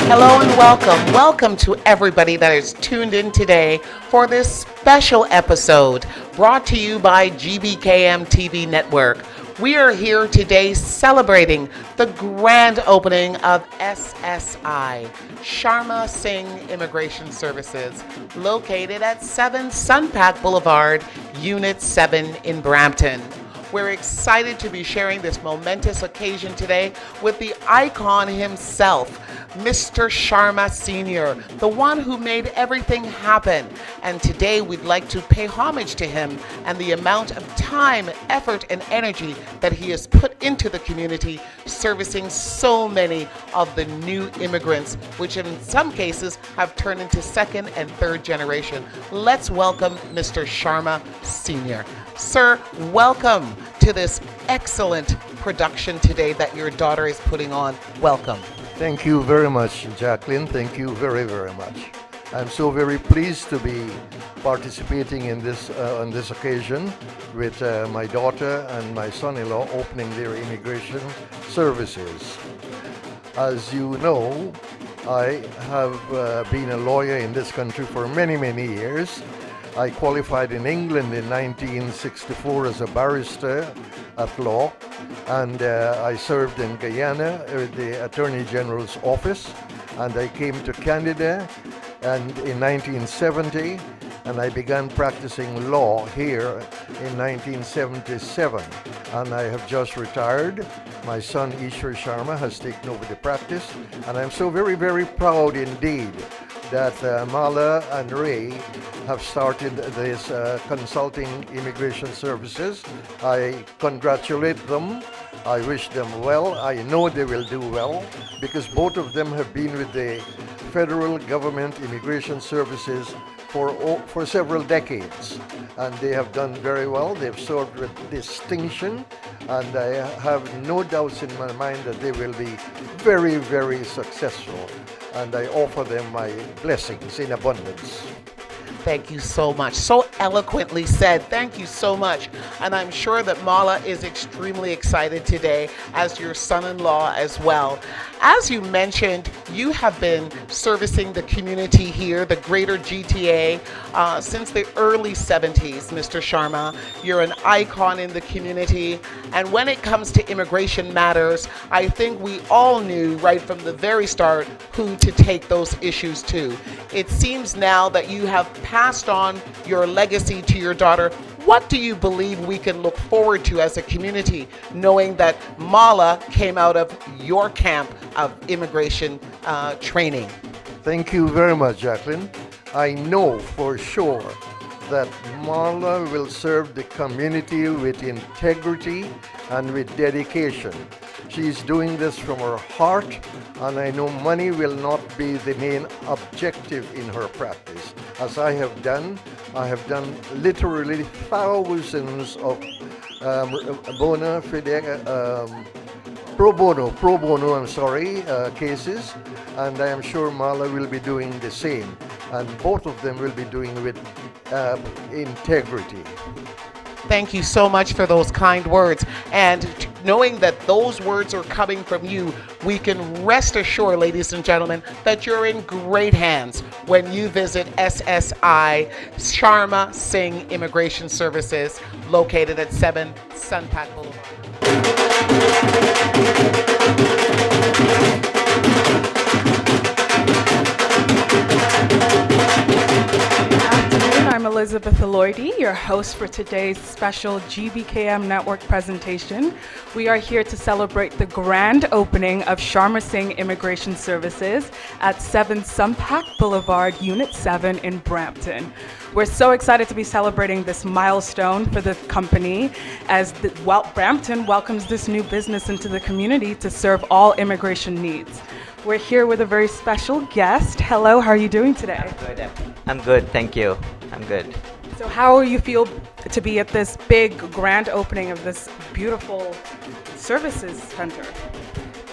Hello and welcome. Welcome to everybody that is tuned in today for this special episode brought to you by GBKM TV Network. We are here today celebrating the grand opening of SSI, Sharma-Singh Immigration Services, located at 7 Sunpack Boulevard, Unit 7 in Brampton. We're excited to be sharing this momentous occasion today with the icon himself, Mr. Sharma Sr., the one who made everything happen. And today we'd like to pay homage to him and the amount of time, effort, and energy that he has put into the community, servicing so many of the new immigrants, which in some cases have turned into second and third generation. Let's welcome Mr. Sharma Sr. Sir, welcome to this excellent production today that your daughter is putting on. Welcome. Thank you very much, Jacqueline. Thank you very, very much. I'm so very pleased to be participating in this on this occasion with my daughter and my son-in-law opening their immigration services. As you know, I have been a lawyer in this country for many, many years. I qualified in England in 1964 as a barrister at law, and I served in Guyana with the Attorney General's office, and I came to Canada and in 1970, and I began practicing law here in 1977, and I have just retired. My son Ishwar Sharma has taken over the practice, and I'm so very, very proud indeed that Mala and Ray have started this consulting immigration services. I congratulate them. I wish them well. I know they will do well because both of them have been with the federal government immigration services for several decades, and they have done very well. They've served with distinction, and I have no doubts in my mind that they will be very, very successful, and I offer them my blessings in abundance. Thank you so much. So eloquently said. Thank you so much. And I'm sure that Mala is extremely excited today, as your son-in-law as well. As you mentioned, you have been servicing the community here, the greater GTA, since the early 70s, Mr. Sharma. You're an icon in the community. And when it comes to immigration matters, I think we all knew right from the very start who to take those issues to. It seems now that you have passed on your legacy to your daughter. What do you believe we can look forward to as a community, knowing that Mala came out of your camp of immigration training? Thank you very much, Jacqueline. I know for sure that Mala will serve the community with integrity and with dedication. She's doing this from her heart, and I know money will not be the main objective in her practice. As I have done literally thousands of bona fide, pro bono, cases, and I am sure Mala will be doing the same, and both of them will be doing with integrity. Thank you so much for those kind words. And knowing that those words are coming from you, we can rest assured, ladies and gentlemen, that you're in great hands when you visit SSI, Sharma-Singh Immigration Services, located at 7 Sunpack Boulevard. I'm Elizabeth Eloidy, your host for today's special GBKM Network presentation. We are here to celebrate the grand opening of Sharma-Singh Immigration Services at 7 Sunpack Boulevard, Unit 7 in Brampton. We're so excited to be celebrating this milestone for the company as Brampton welcomes this new business into the community to serve all immigration needs. We're here with a very special guest. Hello, how are you doing today? I'm good, thank you. I'm good. So how you feel to be at this big grand opening of this beautiful services center?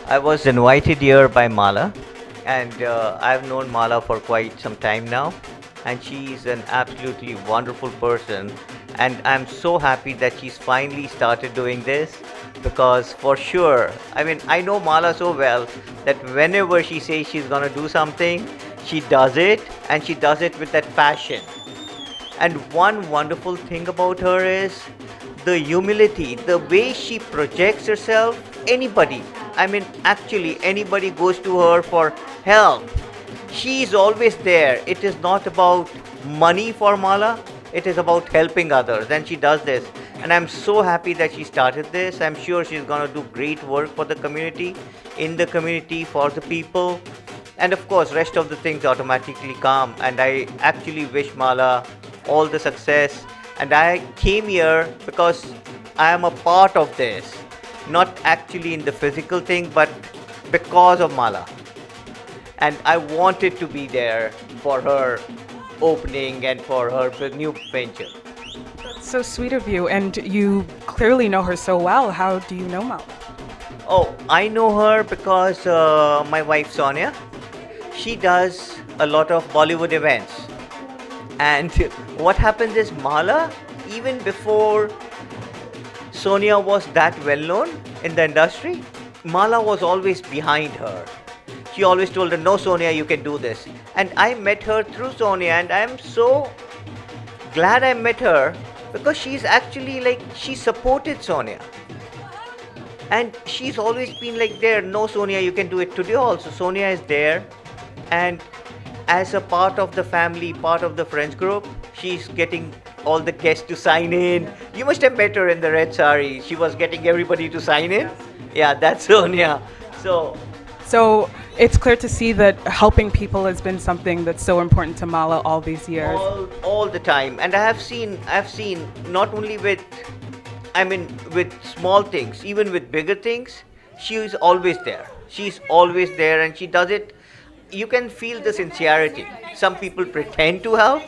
I was invited here by Mala, and I've known Mala for quite some time now, and she's an absolutely wonderful person, and I'm so happy that she's finally started doing this. because for sure, I mean, I know Mala so well that whenever she says she's gonna do something, she does it, and she does it with that passion. And one wonderful thing about her is the humility, the way she projects herself. Anybody, I mean, actually, anybody goes to her for help, she is always there. It is not about money for Mala, it is about helping others, and she does this. And I'm so happy that she started this. I'm sure she's going to do great work for the community, in the community, for the people. And of course, rest of the things automatically come. And I actually wish Mala all the success. And I came here because I am a part of this, not actually in the physical thing, but because of Mala. And I wanted to be there for her opening and for her new venture. That's so sweet of you, and you clearly know her so well. How do you know Mala? Oh, I know her because my wife Sonia, she does a lot of Bollywood events. And what happens is Mala, even before Sonia was that well known in the industry, Mala was always behind her. She always told her, no Sonia, you can do this. And I met her through Sonia, and I'm so glad I met her because she's actually like, she supported Sonia. And she's always been like there, no Sonia, you can do it today also. Sonia is there, and as a part of the family, part of the friends group, she's getting all the guests to sign in. You must have met her in the red sari. She was getting everybody to sign in. Yeah, that's Sonia. So it's clear to see that helping people has been something that's so important to Mala all these years. All the time. And I've seen not only with, I mean, with small things, even with bigger things, she's always there. She's always there, and she does it. You can feel the sincerity. Some people pretend to help.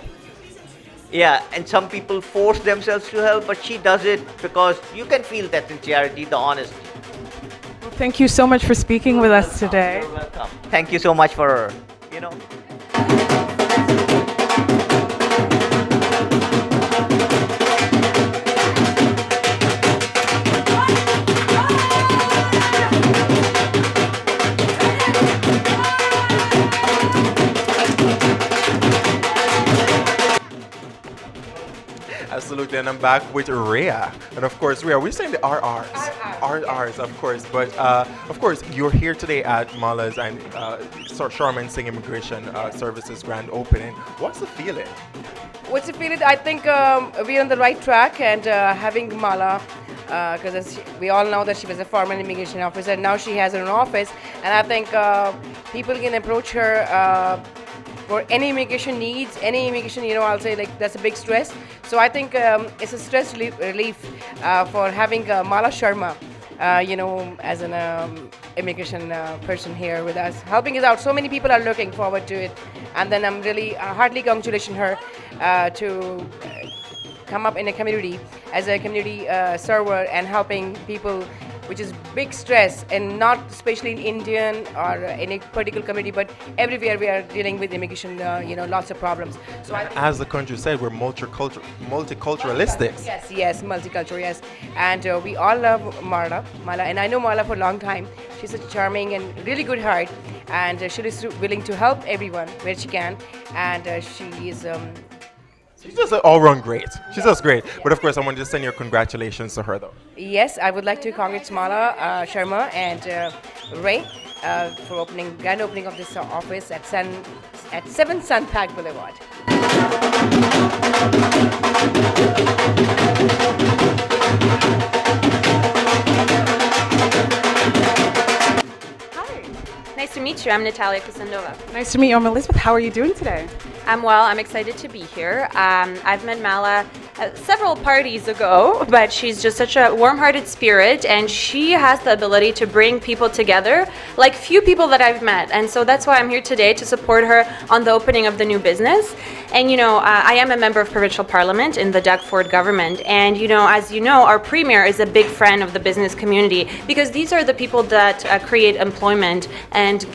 Yeah, and some people force themselves to help, but she does it because you can feel that sincerity, the honesty. Well, thank you so much for speaking with us today. You're welcome. Thank you so much for, Absolutely, and I'm back with Rhea. And of course, Rhea, we're saying the RRs. RRs, of course. But of course, you're here today at Mala's and Sharma-Singh Immigration Services grand opening. What's the feeling? What's the feeling? I think we're on the right track, and having Mala, because we all know that she was a former immigration officer, now she has her own office, and I think people can approach her for any immigration needs, any immigration, I'll say like that's a big stress. So I think it's a stress relief for having Mala Sharma, as an immigration person here with us, helping us out. So many people are looking forward to it. And then I'm really heartily congratulating her to come up in a community as a community server and helping people, which is big stress, and not especially in Indian or any particular community, but everywhere we are dealing with immigration, lots of problems. So as the country said, we're multiculturalistic. Yes, multicultural, yes. And we all love Mala, and I know Mala for a long time. She's a charming and really good heart, and she is willing to help everyone where she can, and she is. She does it all run great. She does great. But of course, I want to send your congratulations to her, though. Yes, I would like to congratulate Mala Sharma and Ray for grand opening of this office at 7 Sunpack Boulevard. Nice to meet you. I'm Natalia Kusendova. Nice to meet you. I'm Elizabeth. How are you doing today? I'm well. I'm excited to be here. I've met Mala several parties ago, but she's just such a warm-hearted spirit, and she has the ability to bring people together like few people that I've met. And so that's why I'm here today to support her on the opening of the new business. And I am a member of provincial parliament in the Doug Ford government, and as you know, our premier is a big friend of the business community because these are the people that create employment and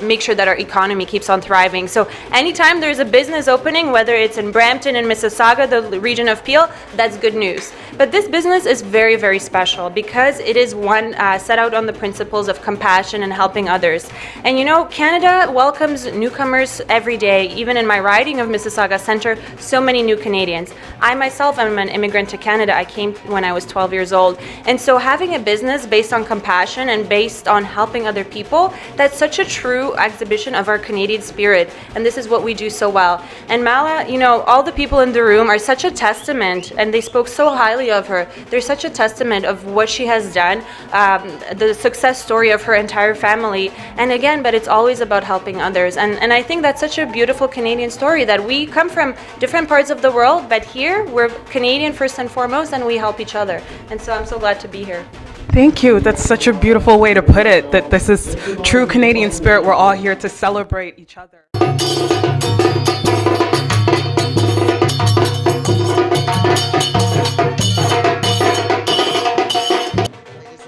make sure that our economy keeps on thriving. opening. So anytime there's a business opening, whether it's in Brampton and Mississauga, the region of Peel, that's good news. But this business is very, very special because it is one set out on the principles of compassion and helping others. And you know, Canada welcomes newcomers every day. Even in my riding of Mississauga Centre, so many new Canadians. I myself am an immigrant to Canada. I came when I was 12 years old. And so having a business based on compassion and based on helping other people, that's such a true exhibition of our Canadian spirit. And this is what we do so well. And Mala, you know, all the people in the room are such a testament, and they spoke so highly of her. They're such a testament of what she has done, the success story of her entire family. And again, but it's always about helping others. And I think that's such a beautiful Canadian story, that we come from different parts of the world, but here we're Canadian first and foremost, and we help each other. And so I'm so glad to be here. Thank you. That's such a beautiful way to put it, that this is true Canadian spirit. We're all here to celebrate each other.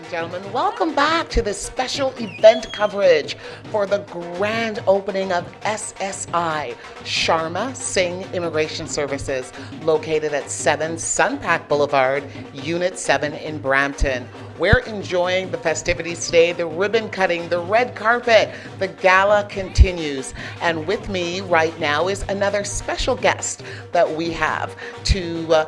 Gentlemen, welcome back to this special event coverage for the grand opening of SSI, Sharma-Singh Immigration Services, located at 7 Sunpack Boulevard, Unit 7 in Brampton. We're enjoying the festivities today, the ribbon cutting, the red carpet. The gala continues. And with me right now is another special guest that we have to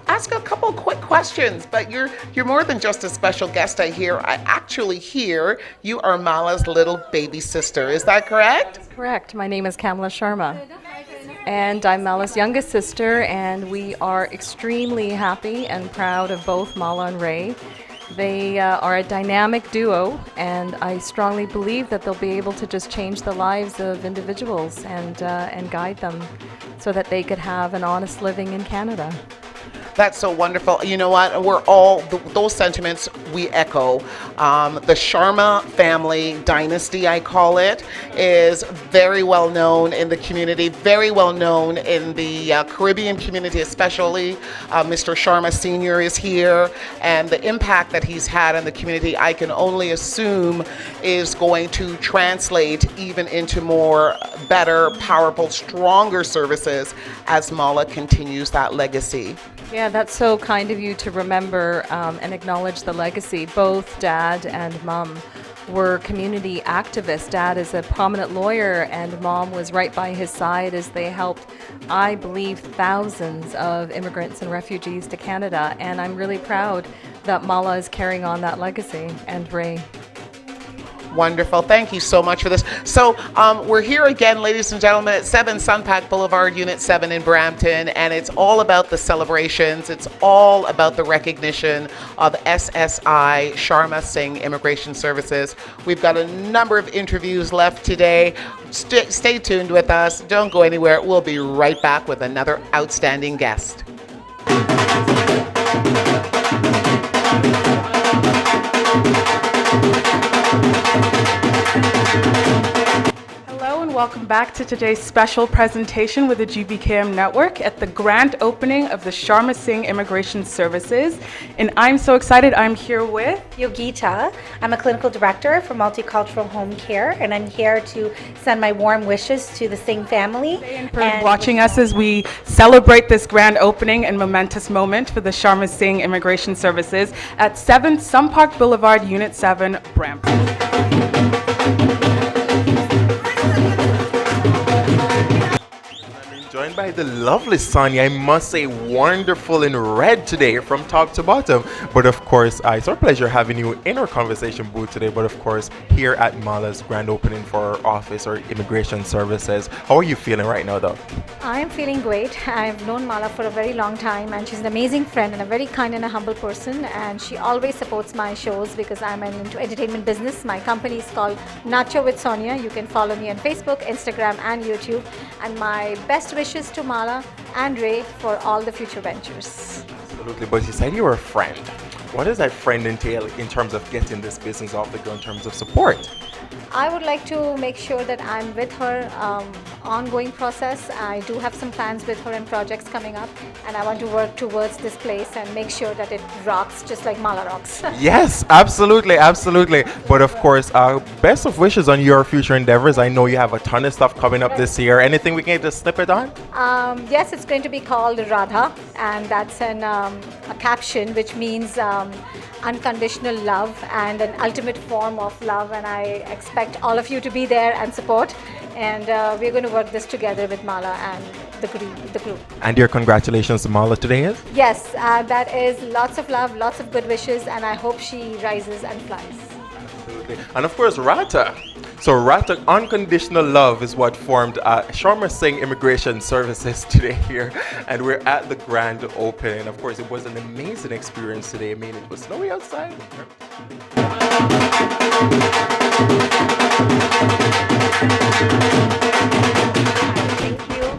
ask a couple quick questions. But you're more than just a special guest, I hear. I actually hear you are Mala's little baby sister. Is that correct? That's correct. My name is Kamala Sharma. And I'm Mala's youngest sister, and we are extremely happy and proud of both Mala and Ray. They are a dynamic duo, and I strongly believe that they'll be able to just change the lives of individuals and guide them so that they could have an honest living in Canada. That's so wonderful. You know what? We're all, those sentiments we echo. The Sharma family dynasty, I call it, is very well known in the community, very well known in the Caribbean community especially. Mr. Sharma Sr. is here, and the impact that he's had in the community, I can only assume, is going to translate even into more better, powerful, stronger services as Mala continues that legacy. Yeah, that's so kind of you to remember and acknowledge the legacy. Both Dad and Mom were community activists. Dad is a prominent lawyer, and Mom was right by his side as they helped, I believe, thousands of immigrants and refugees to Canada. And I'm really proud that Mala is carrying on that legacy, and Ray. Wonderful. Thank you so much for this. So we're here again, ladies and gentlemen, at 7 Sunpack Boulevard, Unit 7 in Brampton, and it's all about the celebrations. It's all about the recognition of SSI, Sharma-Singh Immigration Services. We've got a number of interviews left today. Stay tuned with us. Don't go anywhere. We'll be right back with another outstanding guest. Hello and welcome back to today's special presentation with the GBKM Network at the grand opening of the Sharma-Singh Immigration Services. And I'm so excited. I'm here with Yogita. I'm a clinical director for Multicultural Home Care, and I'm here to send my warm wishes to the Singh family. and for watching us as we celebrate this grand opening and momentous moment for the Sharma-Singh Immigration Services at 7 Sunpark Boulevard, Unit 7, Brampton. Joined by the lovely Sonia, I must say, wonderful in red today from top to bottom. But of course, it's our pleasure having you in our conversation booth today. But of course, here at Mala's grand opening for our office or immigration services. How are you feeling right now, though? I'm feeling great. I've known Mala for a very long time, and she's an amazing friend and a very kind and a humble person. And she always supports my shows because I'm into entertainment business. My company is called Nacho with Sonia. You can follow me on Facebook, Instagram, and YouTube. And my best wishes to Mala and Ray for all the future ventures. Absolutely, but you said you were a friend. What does that friend entail in terms of getting this business off the ground, in terms of support? I would like to make sure that I'm with her ongoing process. I do have some plans with her and projects coming up, and I want to work towards this place and make sure that it rocks just like Mala rocks. Yes, absolutely, absolutely. But of course, best of wishes on your future endeavors. I know you have a ton of stuff coming up this year. Anything we can just slip it on? Yes, it's going to be called Radha, and that's a caption which means unconditional love and an ultimate form of love. And I expect all of you to be there and support. And we're going to work this together with Mala and the group. And your congratulations to Mala today is? Yes, that is lots of love, lots of good wishes, and I hope she rises and flies. Absolutely. And of course, Rata. So Rata Unconditional Love is what formed Sharma-Singh Immigration Services today here. And we're at the grand opening. Of course, it was an amazing experience today. I mean, it was snowy outside. Thank you.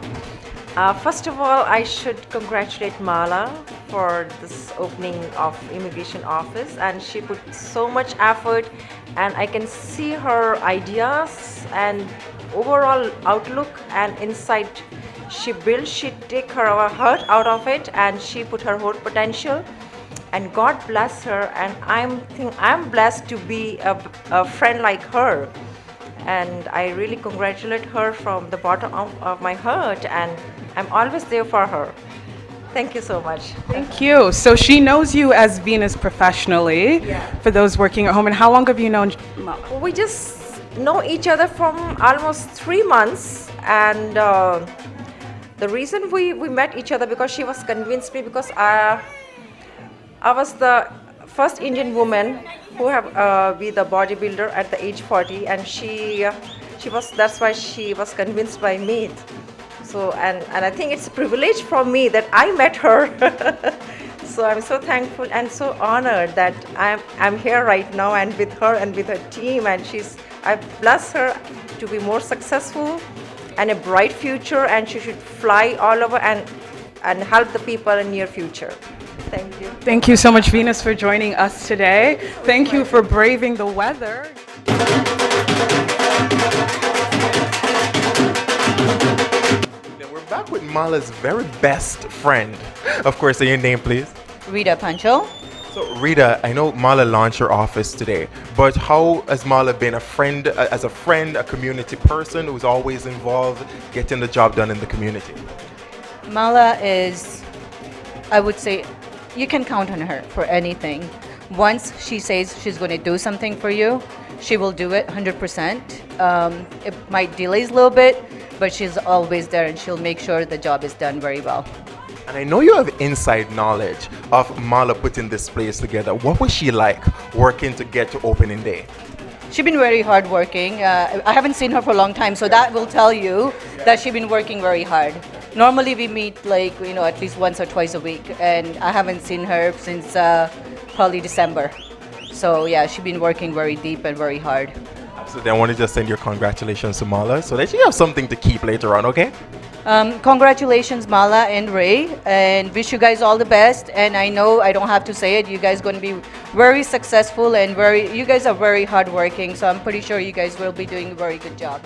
First of all, I should congratulate Mala for this opening of immigration office, and she put so much effort, and I can see her ideas and overall outlook and insight she built. She take her heart out of it, and she put her whole potential. And God bless her, and I'm blessed to be a friend like her. And I really congratulate her from the bottom of my heart, and I'm always there for her. Thank you so much. Thank you. So she knows you as Venus professionally, for those working at home. And how long have you known Mala? We just know each other from almost 3 months, and the reason we met each other because she was convinced me, because I was the first Indian woman who have be the bodybuilder at the age 40, and that's why she was convinced by me. So and I think it's a privilege for me that I met her. So I'm so thankful and so honored that I'm here right now and with her and with her team, and I bless her to be more successful and a bright future, and she should fly all over and help the people in near future. Thank you. Thank you so much, Venus, for joining us today. Thank you for braving the weather. Then we're back with Mala's very best friend. Of course, say your name, please. Rita Pancho. So Rita, I know Mala launched her office today, but how has Mala been a friend, a community person who's always involved getting the job done in the community? Mala is, I would say, you can count on her for anything. Once she says she's going to do something for you, she will do it 100%. It might delay a little bit, but she's always there, and she'll make sure the job is done very well. And I know you have inside knowledge of Mala putting this place together. What was she like working to get to opening day? She's been very hardworking. I haven't seen her for a long time, so that will tell you that she's been working very hard. Normally we meet at least once or twice a week, and I haven't seen her since probably December. So yeah, she's been working very deep and very hard. So then I want to just send your congratulations to Mala so that you have something to keep later on, okay? Congratulations, Mala and Ray, and wish you guys all the best. And I know I don't have to say it, you guys going to be very successful, and you guys are very hardworking, so I'm pretty sure you guys will be doing a very good job.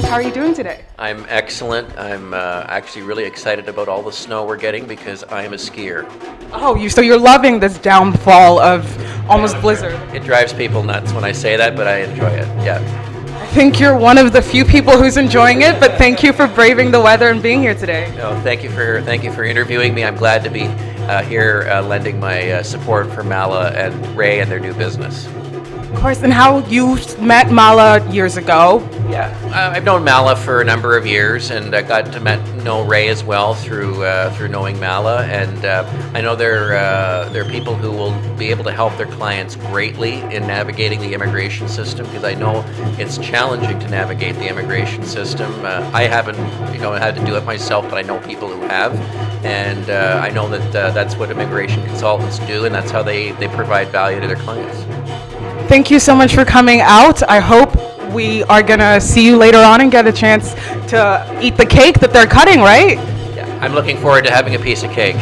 How are you doing today? I'm excellent. I'm actually really excited about all the snow we're getting because I am a skier. Oh, so you're loving this downfall of almost blizzard. It drives people nuts when I say that, but I enjoy it. Yeah. I think you're one of the few people who's enjoying it, but thank you for braving the weather and being here today. No, thank you for interviewing me. I'm glad to be here lending my support for Mala and Ray and their new business. Of course, and how you met Mala years ago. Yeah, I've known Mala for a number of years, and I got to know Ray as well through knowing Mala. And I know there are people who will be able to help their clients greatly in navigating the immigration system, because I know it's challenging to navigate the immigration system. I haven't, had to do it myself, but I know people who have, and I know that that's what immigration consultants do, and that's how they provide value to their clients. Thank you so much for coming out. I hope we are gonna see you later on and get a chance to eat the cake that they're cutting, right? I'm looking forward to having a piece of cake.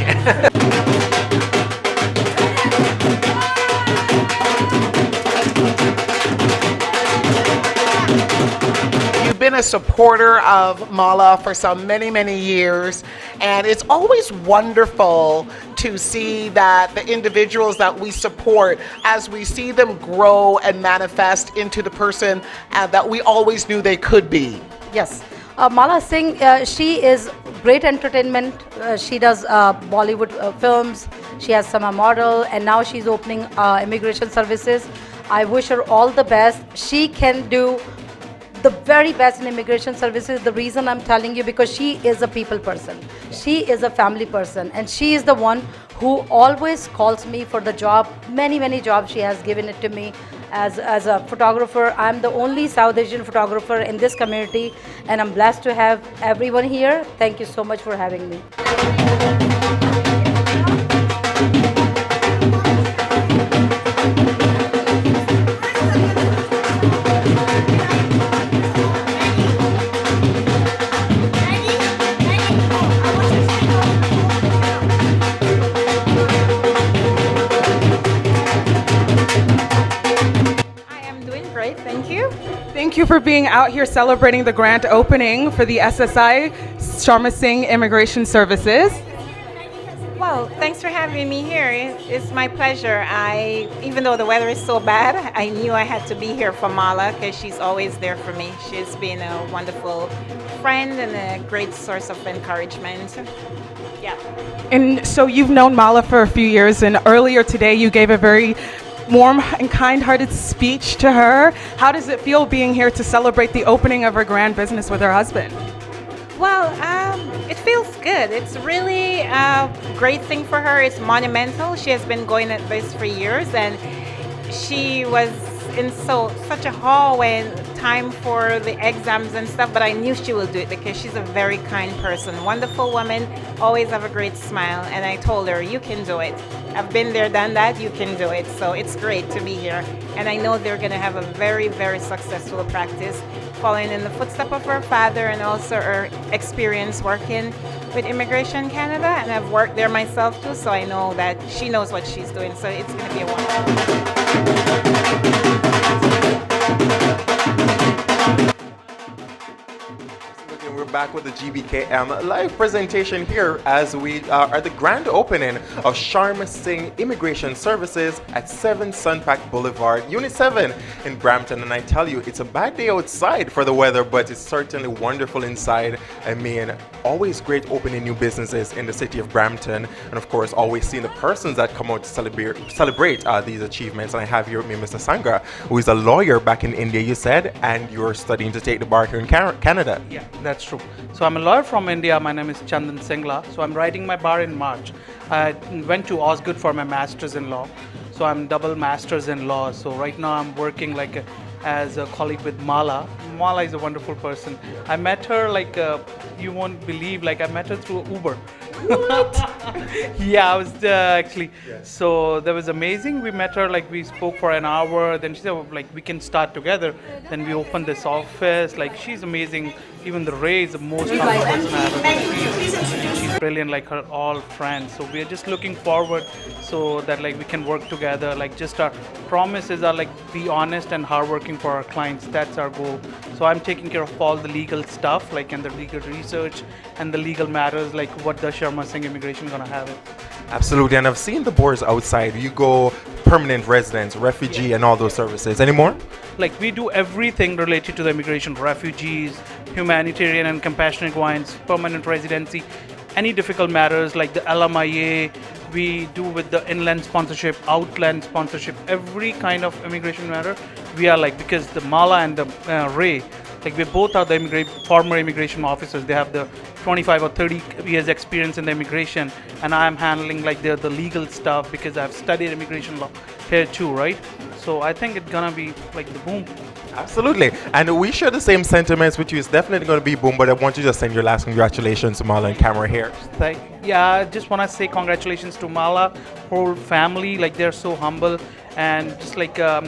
You've been a supporter of Mala for some many years, and it's always wonderful to see that the individuals that we support, as we see them grow and manifest into the person that we always knew they could be. Yes. Mala Singh, she is great entertainment. She does Bollywood films. She has summer model, and now she's opening immigration services. I wish her all the best. She can do the very best in immigration services. The reason I'm telling you, because she is a people person. She is a family person, and she is the one who always calls me for the job. Many jobs she has given it to me as a photographer. I'm the only South Asian photographer in this community, and I'm blessed to have everyone here. Thank you so much for having me. Thank you for being out here celebrating the grand opening for the SSI Sharma-Singh Immigration Services. Well, thanks for having me here. It's my pleasure. Even though the weather is so bad, I knew I had to be here for Mala because she's always there for me. She's been a wonderful friend and a great source of encouragement. Yeah. And so you've known Mala for a few years, and earlier today you gave a very warm and kind-hearted speech to her. How does it feel being here to celebrate the opening of her grand business with her husband? Well, it feels good. It's really a great thing for her. It's monumental. She has been going at this for years, and she was in such a hall when time for the exams and stuff, but I knew she will do it because she's a very kind person, wonderful woman, always have a great smile, and I told her, you can do it. I've been there, done that, you can do it. So it's great to be here, and I know they're going to have a very successful practice, following in the footsteps of her father and also her experience working with Immigration Canada, and I've worked there myself too, so I know that she knows what she's doing, so it's going to be a wonderful. We're back with the GBKM live presentation here as we are at the grand opening of Sharma-Singh Immigration Services at 7 Sunpack Boulevard, Unit 7 in Brampton. And I tell you, it's a bad day outside for the weather, but it's certainly wonderful inside. I mean, always great opening new businesses in the city of Brampton. And of course, always seeing the persons that come out to celebrate these achievements. And I have here with me Mr. Sangra, who is a lawyer back in India, you said, and you're studying to take the bar here in Canada. Yeah, that's true. So I'm a lawyer from India. My name is Chandan Singla. So I'm writing my bar in March. I went to Osgood for my master's in law. So I'm double master's in law. So right now I'm working as a colleague with Mala. Mala is a wonderful person. I met her you won't believe, I met her through Uber. What? Yeah, I was actually. Yes. So that was amazing. We met her, we spoke for an hour. Then she said, we can start together. Then we opened this office. She's amazing. Even the Ray is the most humble person I ever met. She's brilliant, her all friends. So we are just looking forward so that we can work together. Just our promises are be honest and hardworking for our clients. That's our goal. So I'm taking care of all the legal stuff, and the legal research and the legal matters, what the Sharma-Singh immigration gonna have it. Absolutely, and I've seen the boards outside. You go permanent residents, refugee, and all those services. Any more? We do everything related to the immigration, refugees, humanitarian and compassionate wines, permanent residency, any difficult matters like the LMIA, we do with the inland sponsorship, outland sponsorship, every kind of immigration matter. We are because the Mala and the Ray, we both are the former immigration officers. They have the 25 or 30 years experience in the immigration, and I'm handling the legal stuff because I've studied immigration law here too, right? So I think it's gonna be the boom. Absolutely, and we share the same sentiments with you. It's definitely going to be boom, but I want you to send your last congratulations to Mala and camera here. I just want to say congratulations to Mala, whole family. They're so humble, and just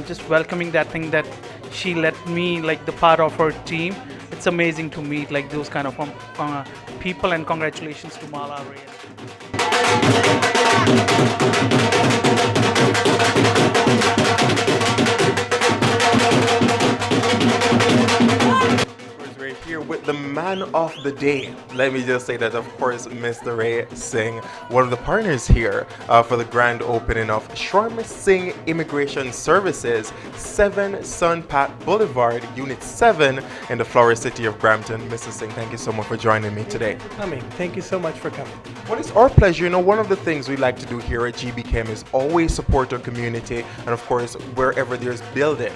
just welcoming that thing that she let me like the part of her team. It's amazing to meet like those kind of people, and congratulations to Mala Ray. We're here with the man of the day. Let me just say that, of course, Mr. Ray Singh, one of the partners here for the grand opening of Sharma-Singh Immigration Services, 7 Sunpat Boulevard, Unit 7 in the flower city of Brampton. Mr. Singh, thank you so much for joining me today. Coming. Thank you so much for coming. Well, it's our pleasure. You know, one of the things we like to do here at GBKM is always support our community, and of course, wherever there's building,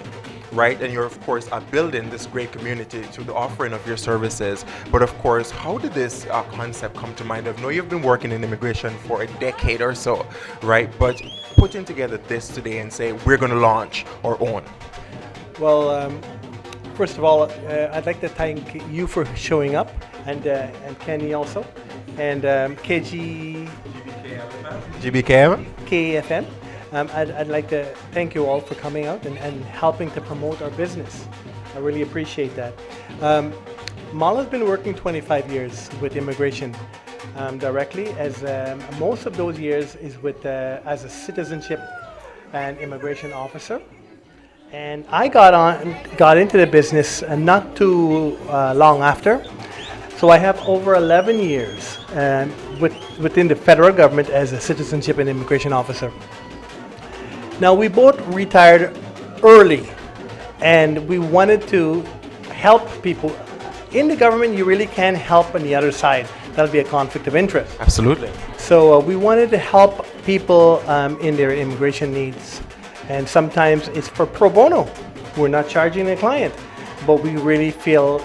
right? And you're, of course, building this great community through the offering of your services. But of course, how did this concept come to mind? I know you've been working in immigration for a decade or so, right? But putting together this today and say, we're going to launch our own. Well, first of all, I'd like to thank you for showing up, and Kenny also, and GBKM? KFM. I'd like to thank you all for coming out and helping to promote our business. I really appreciate that. Mala's been working 25 years with immigration directly, as most of those years is with as a citizenship and immigration officer. And I got into the business not too long after. So I have over 11 years within the federal government as a citizenship and immigration officer. Now, we both retired early, and we wanted to help people. In the government, you really can't help on the other side. That'll be a conflict of interest. Absolutely. So we wanted to help people in their immigration needs. And sometimes it's for pro bono. We're not charging the client, but we really feel,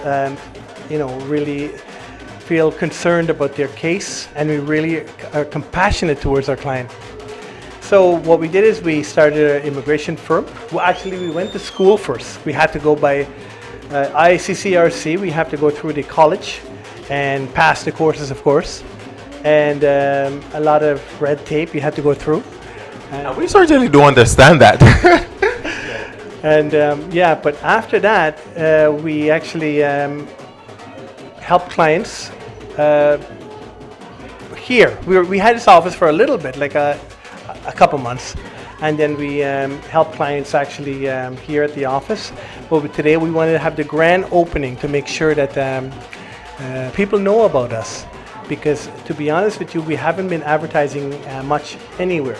really feel concerned about their case, and we really are compassionate towards our client. So what we did is we started an immigration firm. Well, actually, we went to school first. We had to go by ICCRC. We have to go through the college and pass the courses, of course. And a lot of red tape you had to go through. We certainly do understand that. And but after that, we actually help clients here. We had this office for a little bit, like a couple months, and then we help clients actually here at the office. But today we wanted to have the grand opening to make sure that people know about us, because to be honest with you, we haven't been advertising much anywhere.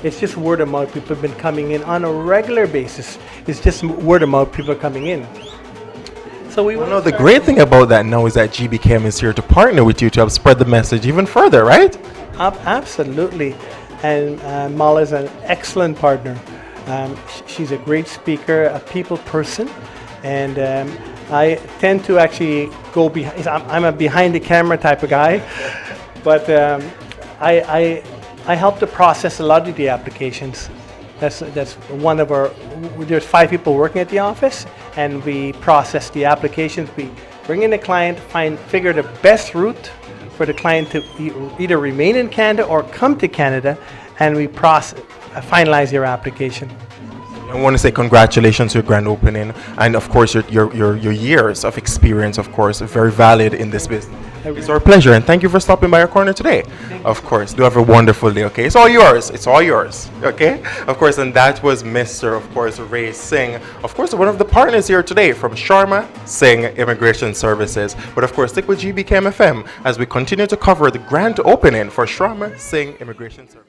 It's just word of mouth. People have been coming in on a regular basis. It's just word of mouth, people coming in. So we know the great thing about that now is that GBKM is here to partner with you to help spread the message even further, right? Absolutely. And Mala is an excellent partner. She's a great speaker, a people person, and I tend to actually go behind. I'm a behind the camera type of guy, but I help to process a lot of the applications. That's one of our. There's 5 people working at the office, and we process the applications. We bring in the client, figure the best route for the client to either remain in Canada or come to Canada, and we finalize your application. I want to say congratulations to your grand opening, and of course your years of experience, of course, are very valid in this business. It's our pleasure, and thank you for stopping by our corner today. Of course, do have a wonderful day, okay? It's all yours. It's all yours, okay? Of course, and that was Mr. of course, Ray Singh, of course, one of the partners here today from Sharma-Singh Immigration Services. But of course, stick with GBKM FM as we continue to cover the grand opening for Sharma-Singh Immigration Services.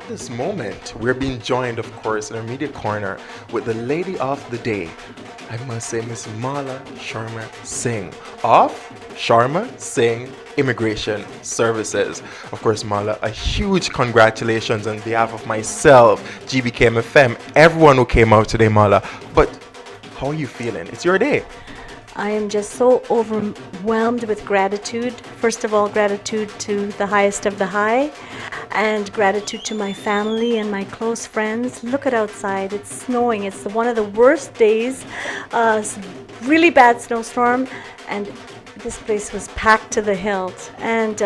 This moment, we're being joined, of course, in our media corner with the lady of the day. I must say, Miss Mala Sharma-Singh of Sharma-Singh Immigration Services. Of course, Mala, a huge congratulations on behalf of myself, GBKM FM, everyone who came out today, Mala. But how are you feeling? It's your day. I am just so overwhelmed with gratitude. First of all, gratitude to the highest of the high, and gratitude to my family and my close friends. Look at outside, it's snowing. It's one of the worst days, really bad snowstorm, and this place was packed to the hilt. And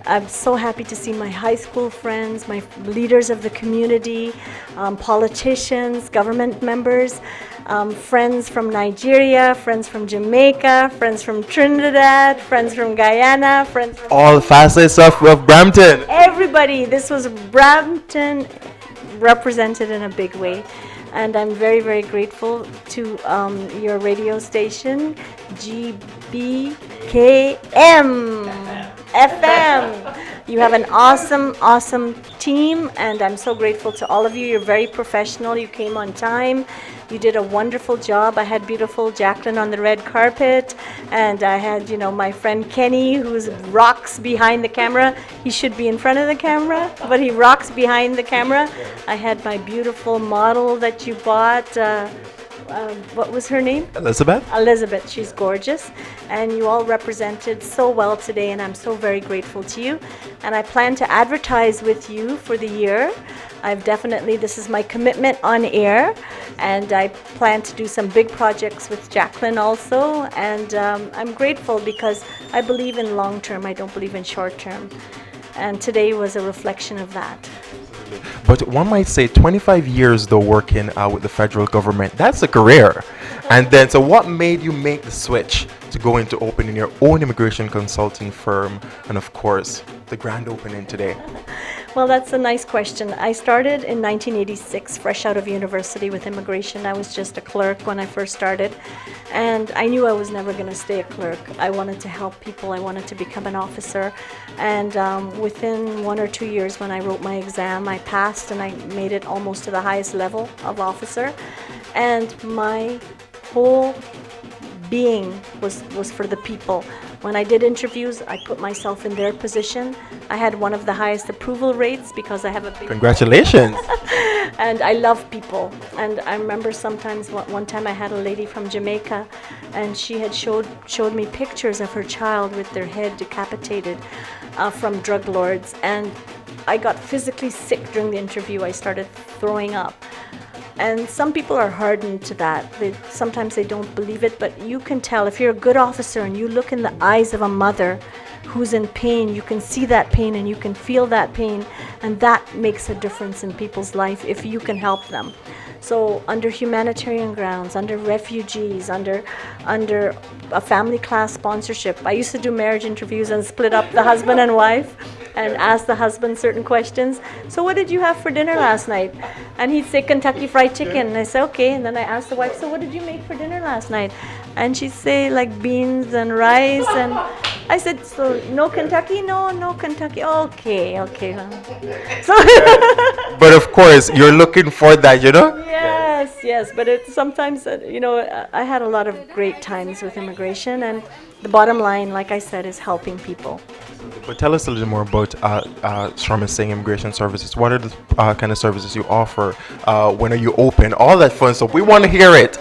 I'm so happy to see my high school friends, my leaders of the community, politicians, government members, friends from Nigeria, friends from Jamaica, friends from Trinidad, friends from Guyana, friends from All facets of Brampton. everybody. This was Brampton represented in a big way. And I'm very, very grateful to your radio station, GBKM FM. You have an awesome, awesome team, and I'm so grateful to all of you. You're very professional. You came on time. You did a wonderful job. I had beautiful Jacqueline on the red carpet, and I had, my friend Kenny, who rocks behind the camera. He should be in front of the camera, but he rocks behind the camera. I had my beautiful model that you bought. What was her name? Elizabeth. Elizabeth, she's gorgeous. And you all represented so well today, and I'm so very grateful to you. And I plan to advertise with you for the year. This is my commitment on air, and I plan to do some big projects with Jacqueline also. And I'm grateful because I believe in long term, I don't believe in short term. And today was a reflection of that. But one might say 25 years though working with the federal government, that's a career. And then, so what made you make the switch to go into opening your own immigration consulting firm and of course the grand opening today? Well, that's a nice question. I started in 1986, fresh out of university with immigration. I was just a clerk when I first started, and I knew I was never going to stay a clerk. I wanted to help people. I wanted to become an officer, and within 1 or 2 years when I wrote my exam, I passed and I made it almost to the highest level of officer, and my whole being was for the people. When I did interviews, I put myself in their position. I had one of the highest approval rates because I have a big Congratulations. and I love people. And I remember sometimes one time I had a lady from Jamaica, and she had showed me pictures of her child with their head decapitated from drug lords, and I got physically sick during the interview. I started throwing up. And some people are hardened to that. Sometimes they don't believe it, but you can tell if you're a good officer and you look in the eyes of a mother who's in pain, you can see that pain and you can feel that pain, and that makes a difference in people's life if you can help them. So under humanitarian grounds, under refugees, under a family class sponsorship, I used to do marriage interviews and split up the husband and wife and ask the husband certain questions. So what did you have for dinner last night? And he'd say Kentucky Fried Chicken. And I say, okay. And then I asked the wife, so what did you make for dinner last night? And she'd say like beans and rice. And I said, so no Kentucky? No Kentucky. Okay. So But of course, you're looking for that, Yes. But sometimes, I had a lot of great times with immigration. And the bottom line, like I said, is helping people. But tell us a little more about Sharma-Singh Immigration Services. What are the kind of services you offer? When are you open? All that fun stuff. We want to hear it.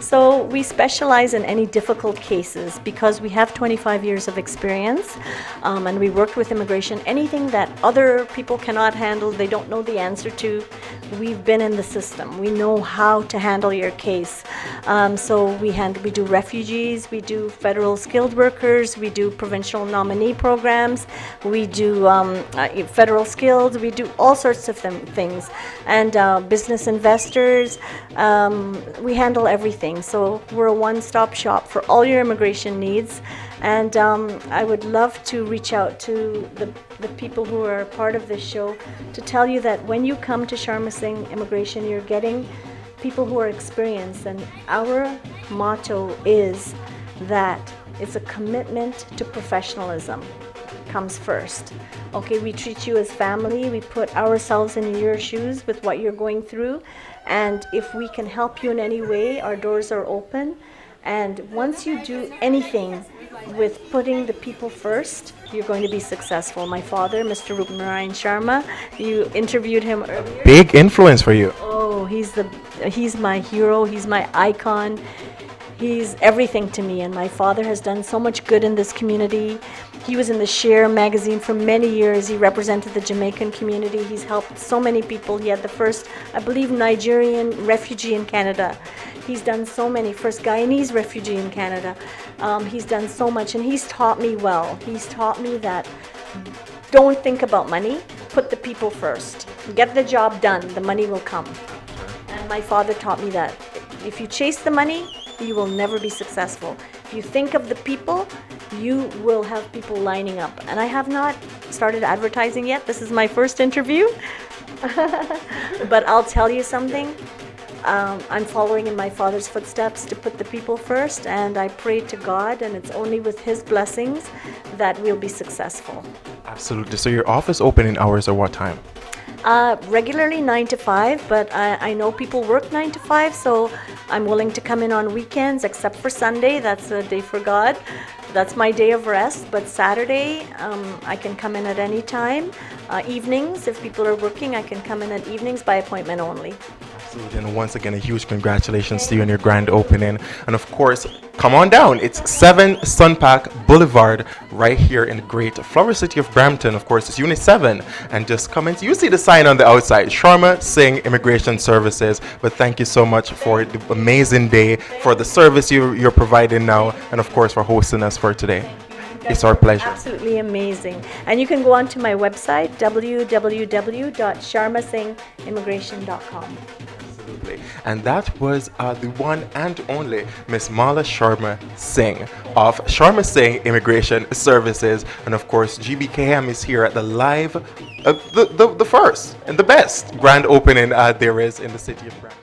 So we specialize in any difficult cases because we have 25 years of experience, and we worked with immigration. Anything that other people cannot handle, they don't know the answer to, we've been in the system. We know how to handle your case. So we do refugees, we do federal skilled workers, we do provincial nominee programs, we do federal skilled, we do all sorts of things. And business investors, we handle everything. So we're a one-stop shop for all your immigration needs. And I would love to reach out to the people who are a part of this show to tell you that when you come to Sharma-Singh Immigration, you're getting people who are experienced. And our motto is that it's a commitment to professionalism. Comes first. Okay, we treat you as family. We put ourselves in your shoes with what you're going through. And if we can help you in any way, our doors are open. And once you do anything with putting the people first, you're going to be successful. My father, Mr. Rupnarayan Sharma, you interviewed him earlier. Big influence for you. Oh, he's my hero. He's my icon. He's everything to me, and my father has done so much good in this community. He was in the Share magazine for many years. He represented the Jamaican community. He's helped so many people. He had the first, I believe, Nigerian refugee in Canada. He's done so many, first Guyanese refugee in Canada. He's done so much, and he's taught me well. He's taught me that don't think about money, put the people first. Get the job done, the money will come. And my father taught me that. If you chase the money, you will never be successful. If you think of the people, you will have people lining up. And I have not started advertising yet. This is my first interview. But I'll tell you something. I'm following in my father's footsteps to put the people first, and I pray to God, and it's only with His blessings that we'll be successful. Absolutely. So your office opening hours are what time? Regularly 9 to 5, but I know people work 9 to 5, so I'm willing to come in on weekends, except for Sunday. That's a day for God. That's my day of rest. But Saturday, I can come in at any time. Evenings, if people are working, I can come in at evenings by appointment only. Absolutely. And once again, a huge congratulations to you on your grand opening. And of course, come on down. It's 7 Sunpack Boulevard right here in the great flower city of Brampton. Of course, it's Unit 7. And just come in. You see the sign on the outside, Sharma-Singh Immigration Services. But thank you so much for the amazing day, for the service you're providing now, and of course for hosting us for today. It's our pleasure. Absolutely amazing. And you can go on to my website, www.sharmasingimmigration.com. Absolutely. And that was the one and only Miss Mala Sharma-Singh of Sharma-Singh Immigration Services. And of course, GBKM is here at the live, the first and the best grand opening there is in the city of Brampton.